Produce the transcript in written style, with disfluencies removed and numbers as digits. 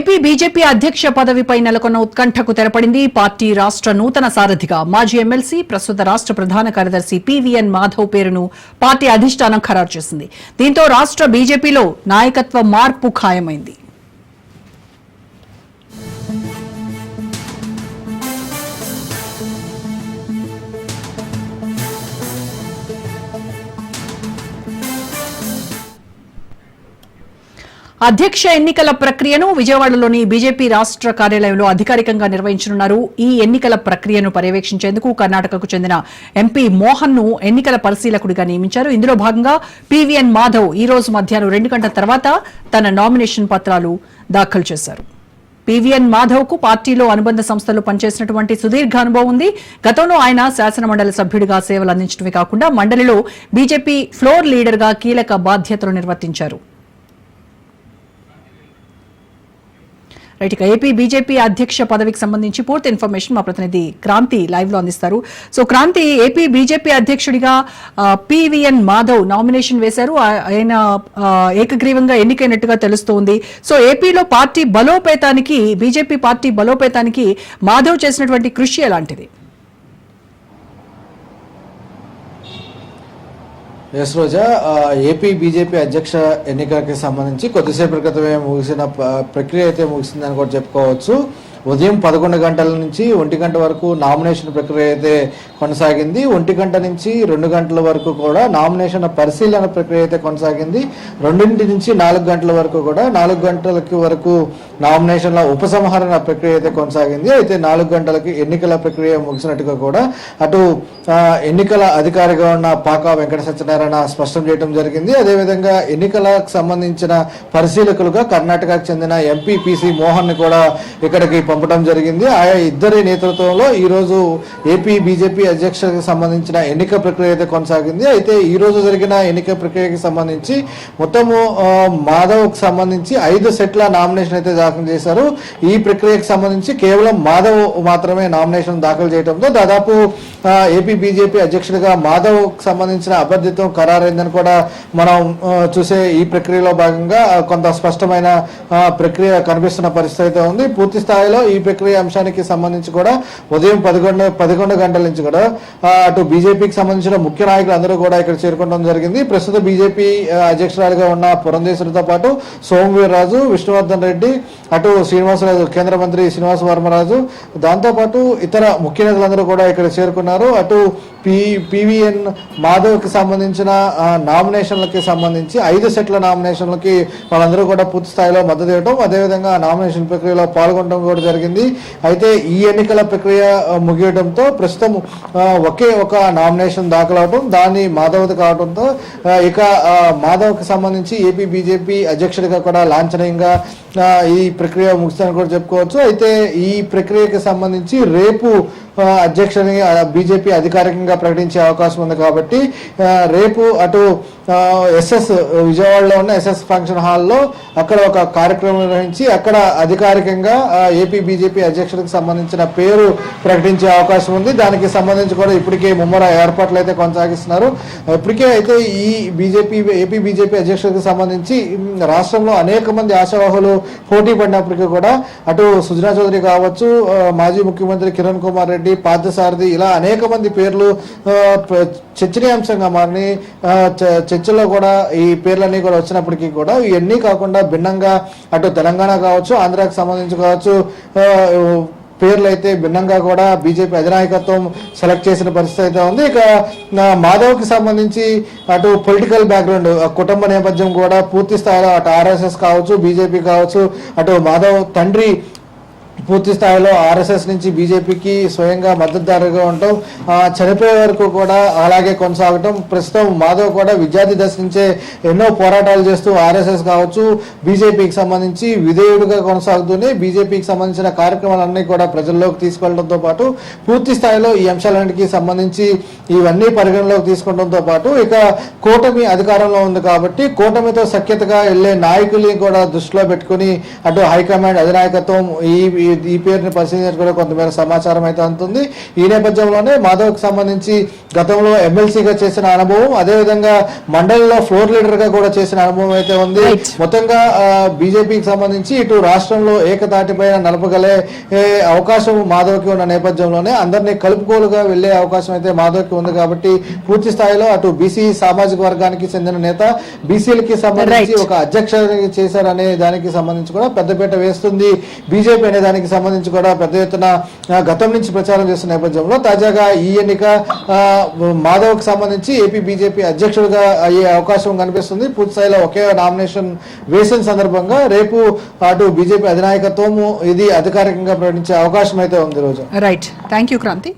AP BJP అధ్యక్ష పదవిపై నెలకొన్న ఉత్కంఠకు తెరపడింది. Party రాష్ట్ర నూతన సారథిగా మాజీ ఎమ్మెల్సీ, ప్రస్తుత రాష్ట్ర ప్రధాన కార్యదర్శి పీవీఎన్ మాధవ్ పేరును పార్టీ అధిష్టానం ఖరారు చేసింది. దీంతో రాష్ట్ర బీజేపీలో నాయకత్వ మార్పు ఖాయమైంది. అధ్యక్ష ఎన్నికల ప్రక్రియను విజయవాడలోని బీజేపీ రాష్ట్ర కార్యాలయంలో అధికారికంగా నిర్వహించనున్నారు. ఈ ఎన్నికల ప్రక్రియను పర్యవేక్షించేందుకు కర్ణాటకకు చెందిన ఎంపీ మోహన్ ను ఎన్నికల పరిశీలకుడిగా నియమించారు. ఇందులో భాగంగా పీవీఎన్ మాధవ్ ఈ రోజు మధ్యాహ్నం 2 గంటల తర్వాత తన నామినేషన్ పత్రాలు దాఖలు చేశారు. పీవీఎన్ మాధవ్ కు పార్టీలో అనుబంధ సంస్థలు పనిచేసినటువంటి సుదీర్ఘ అనుభవం ఉంది. గతంలో ఆయన శాసనమండలి సభ్యుడిగా సేవలు అందించడమే కాకుండా మండలిలో బీజేపీ ఫ్లోర్ లీడర్ గా కీలక బాధ్యతలు నిర్వర్తించారు. రైట్, ఏపీ బీజేపీ అధ్యక్ష పదవికి సంబంధించి పూర్తి ఇన్ఫర్మేషన్ మా ప్రతినిధి క్రాంతి లైవ్ లో అందిస్తారు. సో క్రాంతి, ఏపీ బీజేపీ అధ్యక్షుడిగా పీవీఎన్ మాధవ్ నామినేషన్ వేశారు. ఆయన ఏకగ్రీవంగా ఎన్నికైనట్టుగా తెలుస్తోంది. సో ఏపీలో పార్టీ బలోపేతానికి, బీజేపీ పార్టీ బలోపేతానికి మాధవ్ చేసినటువంటి కృషి ఎలాంటిది? ఎస్ రోజా, ఏపీ బీజేపీ అధ్యక్ష ఎన్నికలకి సంబంధించి కొద్దిసేపటి క్రితమే ముగిసిన ప్రక్రియ అయితే ముగిసిందని కూడా చెప్పుకోవచ్చు. ఉదయం 11 గంటల నుంచి 1 గంట వరకు నామినేషన్ ప్రక్రియ అయితే కొనసాగింది. 1 గంట నుంచి 2 గంటల వరకు కూడా నామినేషన్ పరిశీలన ప్రక్రియ అయితే కొనసాగింది. 2 నుంచి 4 గంటల వరకు కూడా 4 గంటలకి వరకు నామినేషన్ల ఉపసంహరణ ప్రక్రియ అయితే కొనసాగింది. అయితే 4 గంటలకి ఎన్నికల ప్రక్రియ ముగిసినట్టుగా కూడా అటు ఎన్నికల అధికారిగా ఉన్న పాకా వెంకట సత్యనారాయణ స్పష్టం చేయడం జరిగింది. అదేవిధంగా ఎన్నికలకు సంబంధించిన పరిశీలకులుగా కర్ణాటకకు చెందిన ఎంపీ పీసీ మోహన్ ని కూడా ఇక్కడికి పంపడం జరిగింది. ఆయా ఇద్దరి నేతృత్వంలో ఈ రోజు ఏపీ బీజేపీ అధ్యక్షులకు సంబంధించిన ఎన్నిక ప్రక్రియ అయితే కొనసాగింది. అయితే ఈ రోజు జరిగిన ఎన్నిక ప్రక్రియకి సంబంధించి మొత్తము మాధవ్కి సంబంధించి 5 సెట్ల నామినేషన్ అయితే దాఖలు చేశారు. ఈ ప్రక్రియకు సంబంధించి కేవలం మాధవ్ మాత్రమే నామినేషన్ దాఖలు చేయడంతో దాదాపు ఏపీ బీజేపీ అధ్యక్షుడిగా మాధవ్ సంబంధించిన అభ్యర్థిత్వం ఖరారైందని కూడా మనం చూసే ఈ ప్రక్రియలో భాగంగా కొంత స్పష్టమైన ప్రక్రియ కనిపిస్తున్న పరిస్థితి అయితే ఉంది. పూర్తి స్థాయిలో ఈ ప్రక్రియ అంశానికి సంబంధించి కూడా ఉదయం 11 గంటల నుంచి కూడా అటు బీజేపీకి సంబంధించిన ముఖ్య నాయకులు అందరూ కూడా ఇక్కడ చేరుకోవడం జరిగింది. ప్రస్తుత బీజేపీ అధ్యక్షురాలుగా ఉన్న పురంధేశ్వరితో పాటు సోమవీర్రాజు, విష్ణువర్ధన్ రెడ్డి, అటు శ్రీనివాసరాజు, కేంద్ర మంత్రి శ్రీనివాస వర్మరాజు, దాంతోపాటు ఇతర ముఖ్య నేతలందరూ కూడా ఇక్కడ చేరుకున్నారు. అటు పీవీఎన్ మాధవ్కి సంబంధించిన నామినేషన్లకి సంబంధించి 5 సెట్ల నామినేషన్లకి వాళ్ళందరూ కూడా పూర్తి స్థాయిలో మద్దతు ఇవ్వడం, అదేవిధంగా నామినేషన్ ప్రక్రియలో పాల్గొనడం కూడా జరిగింది. అయితే ఈ ఎన్నికల ప్రక్రియ ముగియడంతో ప్రస్తుతం ఒకే ఒక నామినేషన్ దాఖలవడం, దాన్ని మాధవ్ది కావడంతో ఇక మాధవ్కి సంబంధించి ఏపీ బీజేపీ అధ్యక్షుడిగా కూడా లాంఛనీయంగా ఈ ప్రక్రియ ముగిస్తుందని కూడా చెప్పుకోవచ్చు. అయితే ఈ ప్రక్రియకి సంబంధించి రేపు అధ్యక్షుని బీజేపీ అధికారికంగా ప్రకటించే అవకాశం ఉంది. కాబట్టి రేపు అటు విజయవాడలో ఉన్న ఎస్ఎస్ ఫంక్షన్ హాల్లో అక్కడ ఒక కార్యక్రమం నిర్వహించి అక్కడ అధికారికంగా ఏపీ బీజేపీ అధ్యక్షుడికి సంబంధించిన పేరు ప్రకటించే అవకాశం ఉంది. దానికి సంబంధించి కూడా ఇప్పటికే ముమ్మర ఏర్పాట్లు అయితే కొనసాగిస్తున్నారు. ఇప్పటికే అయితే ఈ ఏపీ బీజేపీ అధ్యక్షుడికి సంబంధించి రాష్ట్రంలో అనేక మంది ఆశావాహులు పోటీ పడినప్పటికీ కూడా అటు సుజనా చౌదరి కావచ్చు, మాజీ ముఖ్యమంత్రి కిరణ్ కుమార్ రెడ్డి, పార్థసారథి, ఇలా అనేక మంది పేర్లు చర్చనీయాంశంగా మారి చర్చలో కూడా ఈ పేర్లన్నీ కూడా వచ్చినప్పటికీ కూడా ఇవన్నీ కాకుండా భిన్నంగా అటు తెలంగాణ కావచ్చు, ఆంధ్రాకి సంబంధించి కావచ్చు పేర్లు అయితే భిన్నంగా కూడా బీజేపీ అధినాయకత్వం సెలెక్ట్ చేసిన పరిస్థితి అయితే ఉంది. ఇక మాధవ్కి సంబంధించి అటు పొలిటికల్ బ్యాక్గ్రౌండ్, కుటుంబ నేపథ్యం కూడా పూర్తి స్థాయిలో అటు ఆర్ఎస్ఎస్ కావచ్చు, బీజేపీ కావచ్చు, అటు మాధవ్ తండ్రి పూర్తి స్థాయిలో ఆర్ఎస్ఎస్ నుంచి బీజేపీకి స్వయంగా మద్దతుదారుగా ఉండటం, చనిపోయే వరకు కూడా అలాగే కొనసాగటం. ప్రస్తుతం మాధవ్ కూడా విద్యార్థి దశ నుంచే ఎన్నో పోరాటాలు చేస్తూ ఆర్ఎస్ఎస్ కావచ్చు, బీజేపీకి సంబంధించి విధేయుడిగా కొనసాగుతూనే బీజేపీకి సంబంధించిన కార్యక్రమాలన్నీ కూడా ప్రజల్లోకి తీసుకెళ్లడంతో పాటు పూర్తి స్థాయిలో ఈ అంశాలన్నిటికీ సంబంధించి ఇవన్నీ పరిగణలోకి తీసుకోవడంతో పాటు ఇక కూటమి అధికారంలో ఉంది కాబట్టి కూటమితో సఖ్యతగా వెళ్లే నాయకుల్ని కూడా దృష్టిలో పెట్టుకుని అటు హైకమాండ్ అధినాయకత్వం ఈ పేరుని పరిశీలించి కూడా కొంతమేర సమాచారం అయితే అందుతుంది. ఈ నేపథ్యంలోనే మాధవ్కి సంబంధించి గతంలో ఎమ్మెల్సీగా చేసిన అనుభవం, అదేవిధంగా మండలిలో ఫ్లోర్ లీడర్ గా కూడా చేసిన అనుభవం అయితే ఉంది. మొత్తంగా బీజేపీకి సంబంధించి ఇటు రాష్ట్రంలో ఏకతాటిపైన నలపగలే అవకాశం మాధవ్కి ఉన్న నేపథ్యంలోనే అందరినీ కలుపుకోలుగా వెళ్లే అవకాశం అయితే మాధవ్కి ఉంది. కాబట్టి పూర్తి స్థాయిలో అటు బీసీ సామాజిక వర్గానికి చెందిన నేత, బీసీలకి సంబంధించి ఒక అధ్యక్ష చేశారనే దానికి సంబంధించి కూడా పెద్దపీట వేస్తుంది బీజేపీ అనే దానికి సంబంధించి కూడా పెద్ద ఎత్తున గతం నుంచి ప్రచారం చేస్తున్న నేపథ్యంలో తాజాగా ఈ ఎన్నిక మాధవ్కి సంబంధించి ఏపీ బీజేపీ అధ్యక్షుడిగా అయ్యే అవకాశం కనిపిస్తుంది. పూర్తి స్థాయిలో ఒకే నామినేషన్ వేసిన సందర్భంగా రేపు అటు బీజేపీ అధినాయకత్వం ఇది అధికారికంగా ప్రకటించే అవకాశం అయితే ఉంది. రోజు రైట్, థ్యాంక్ యూ క్రాంతి.